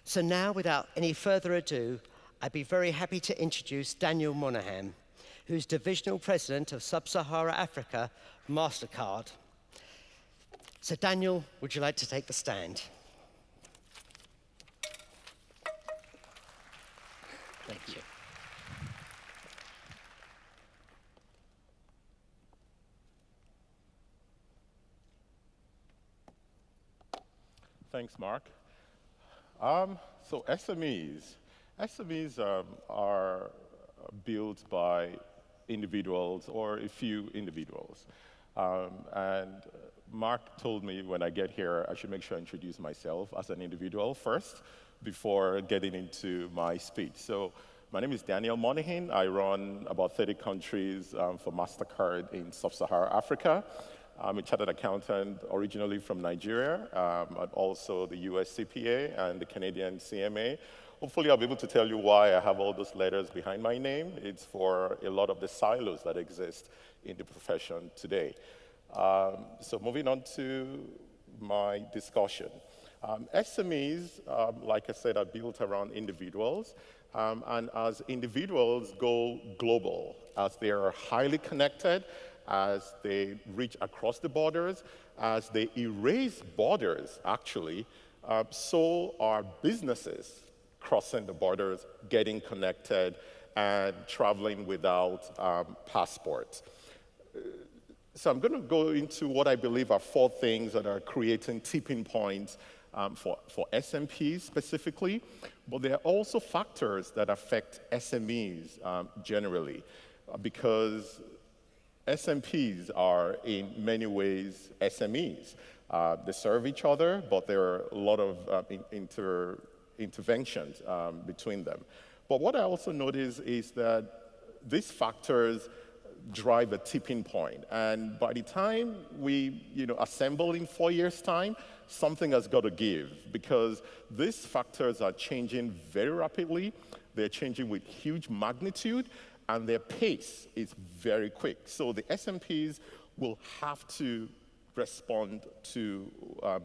So now, without any further ado, I'd be very happy to introduce Daniel Monahan, who's Divisional President of Sub-Sahara Africa, MasterCard. So Daniel, would you like to take the stand? Thank you. Thanks, Mark. So SMEs are built by individuals or a few individuals. And Mark told me when I get here, I should make sure I introduce myself as an individual first before getting into my speech. So my name is Daniel Monahan. I run about 30 countries for MasterCard in Sub-Saharan Africa. I'm a chartered accountant originally from Nigeria, and also the US CPA and the Canadian CMA. Hopefully I'll be able to tell you why I have all those letters behind my name. It's for a lot of the silos that exist in the profession today. So moving on to my discussion. SMEs, like I said, are built around individuals. And as individuals go global, as they are highly connected, as they reach across the borders, as they erase borders, actually, so are businesses crossing the borders, getting connected, and traveling without passports. So I'm going to go into what I believe are 4 things that are creating tipping points for SMPs specifically, but there are also factors that affect SMEs generally, because SMPs are in many ways SMEs. They serve each other, but there are a lot of interventions between them. But what I also notice is that these factors drive a tipping point. And by the time we assemble in 4 years' time, something has got to give, because these factors are changing very rapidly. They're changing with huge magnitude, and their pace is very quick. So the SMPs will have to respond to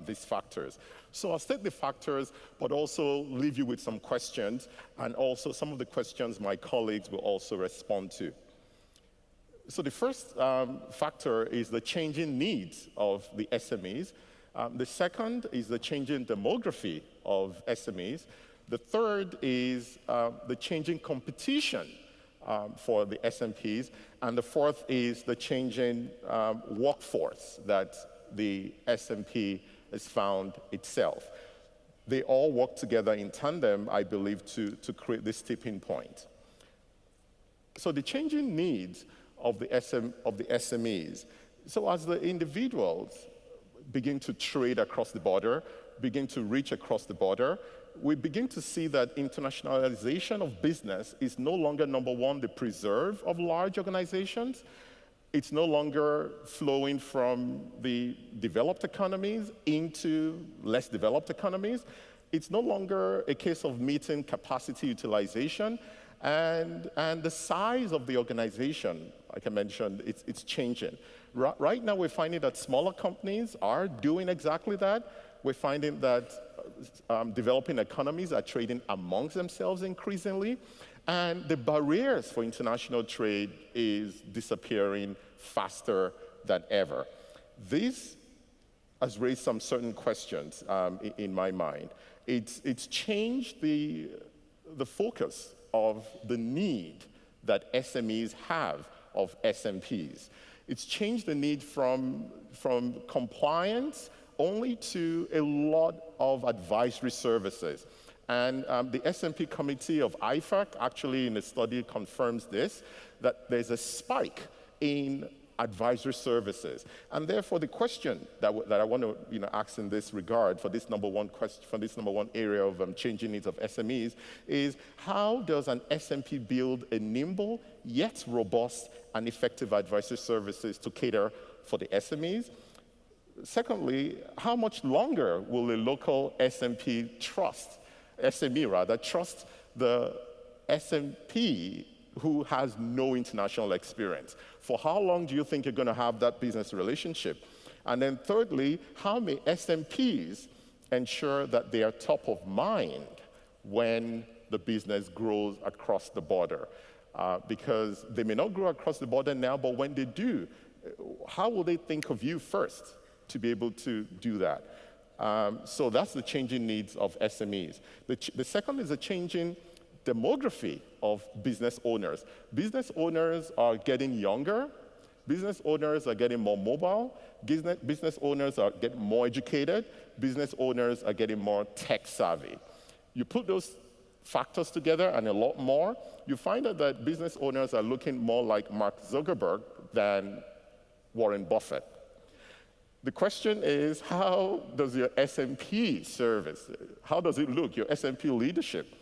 these factors. So I'll state the factors, but also leave you with some questions, and also some of the questions my colleagues will also respond to. So the first factor is the changing needs of the SMEs. The second is the changing demography of SMEs. The third is the changing competition for the SMPs. And the fourth is the changing workforce that the SMP has found itself. They all work together in tandem, I believe, to create this tipping point. So the changing needs of the SMEs. So as the individuals begin to trade across the border, begin to reach across the border, we begin to see that internationalization of business is no longer, number one, the preserve of large organizations. It's no longer flowing from the developed economies into less developed economies. It's no longer a case of meeting capacity utilization. And the size of the organization, like I mentioned, it's changing. Right now, we're finding that smaller companies are doing exactly that. We're finding that developing economies are trading amongst themselves increasingly, and the barriers for international trade is disappearing faster than ever. This has raised some certain questions in my mind. It's changed the focus of the need that SMEs have of SMPs. It's changed the need from compliance only to a lot of advisory services. And the SMP committee of IFAC actually in a study confirms this, that there's a spike in advisory services. And therefore the question that I want to ask in this regard for this number one question, for this number one area of changing needs of SMEs is, how does an SMP build a nimble yet robust and effective advisory services to cater for the SMEs? Secondly, how much longer will a local SME trust the SMP who has no international experience? For how long do you think you're going to have that business relationship? And then thirdly, how may SMPs ensure that they are top of mind when the business grows across the border. Because they may not grow across the border now, but when they do, how will they think of you first to be able to do that? So that's the changing needs of SMEs. The second is the changing demography of business owners. Business owners are getting younger. Business owners are getting more mobile. Business owners are getting more educated. Business owners are getting more tech savvy. You put those factors together and a lot more, you find out that business owners are looking more like Mark Zuckerberg than Warren Buffett. The question is, how does your SMP service, how does it look, your SMP leadership?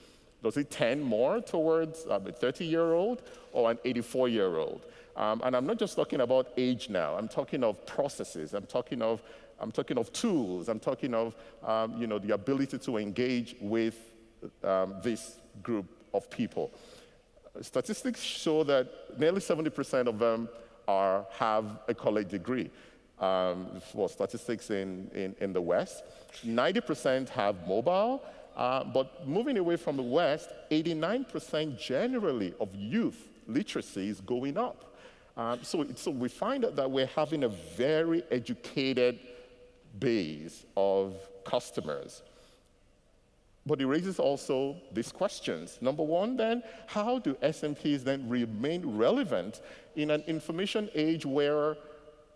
Does it tend more towards a 30-year-old or an 84-year-old? And I'm not just talking about age now. I'm talking of processes. I'm talking of tools. I'm talking of the ability to engage with this group of people. Statistics show that nearly 70% of them have a college degree. For statistics in the West, 90% have mobile. But moving away from the West, 89% generally of youth literacy is going up. So we find out that we're having a very educated base of customers. But it raises also these questions. Number one, then, how do SMPs then remain relevant in an information age where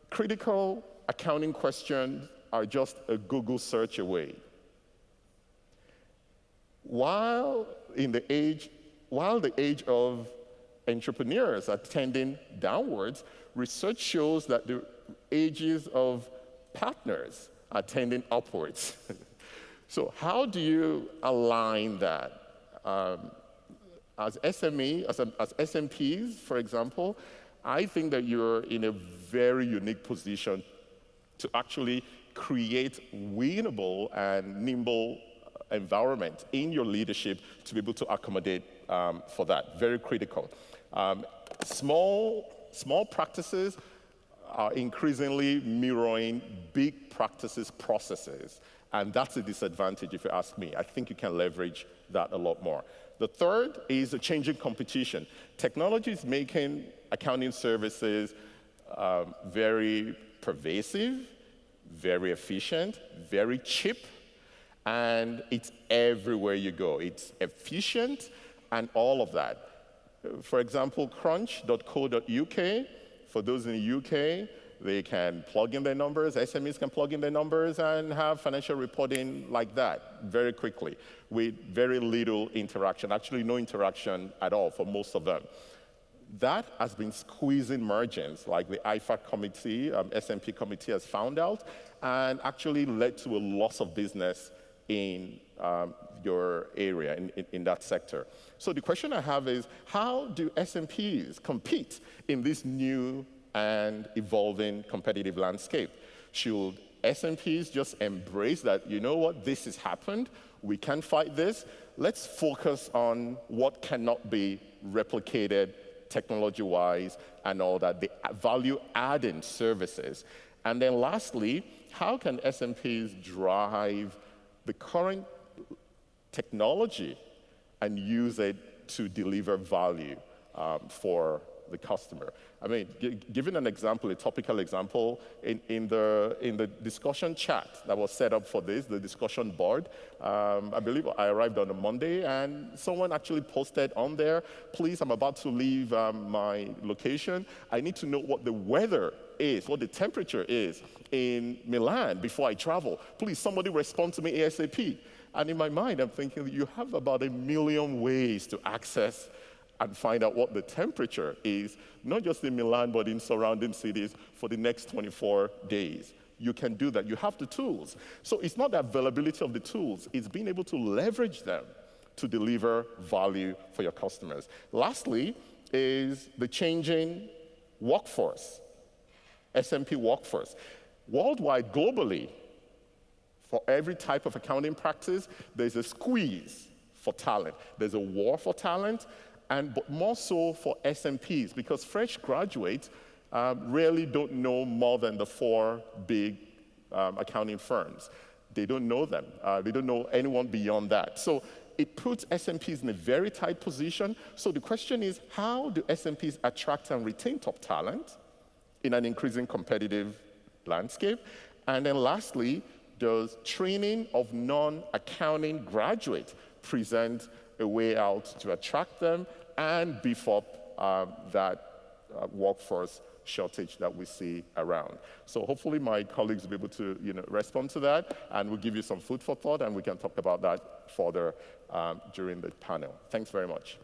critical accounting questions are just a Google search away? While the age of entrepreneurs are tending downwards, research shows that the ages of partners are tending upwards. So how do you align that? As SMPs, for example, I think that you're in a very unique position to actually create winnable and nimble environment in your leadership to be able to accommodate for that. Very critical. Small practices are increasingly mirroring big practices processes, and that's a disadvantage if you ask me. I think you can leverage that a lot more. The third is a changing competition. Technology is making accounting services very pervasive, very efficient, very cheap, and it's everywhere you go. It's efficient and all of that. For example, crunch.co.uk, for those in the UK, they can plug in their numbers, SMEs can plug in their numbers and have financial reporting like that very quickly with very little interaction, actually no interaction at all for most of them. That has been squeezing margins, like the IFA committee, SMP committee has found out, and actually led to a loss of business in your area, in that sector. So the question I have is, how do SMPs compete in this new and evolving competitive landscape? Should SMPs just embrace that, you know what, this has happened, we can't fight this, let's focus on what cannot be replicated technology-wise and all that, the value-adding services. And then lastly, how can SMPs drive the current technology and use it to deliver value for the customer? I mean, giving an example, a topical example, in the discussion chat that was set up for this, the discussion board, I believe I arrived on a Monday, and someone actually posted on there, please, I'm about to leave my location. I need to know what the weather is, what the temperature is in Milan before I travel. Please, somebody respond to me ASAP. And in my mind, I'm thinking, you have about 1 million ways to access and find out what the temperature is, not just in Milan, but in surrounding cities for the next 24 days. You can do that. You have the tools. So it's not the availability of the tools, it's being able to leverage them to deliver value for your customers. Lastly is the changing workforce, SMP workforce. Worldwide, globally, for every type of accounting practice, there's a squeeze for talent. There's a war for talent, but more so for SMPs, because fresh graduates rarely don't know more than the 4 big accounting firms. They don't know them. They don't know anyone beyond that. So it puts SMPs in a very tight position. So the question is, how do SMPs attract and retain top talent in an increasing competitive landscape? And then lastly, does training of non-accounting graduates present a way out to attract them and beef up that workforce shortage that we see around? So hopefully my colleagues will be able to respond to that, and we'll give you some food for thought, and we can talk about that further during the panel. Thanks very much.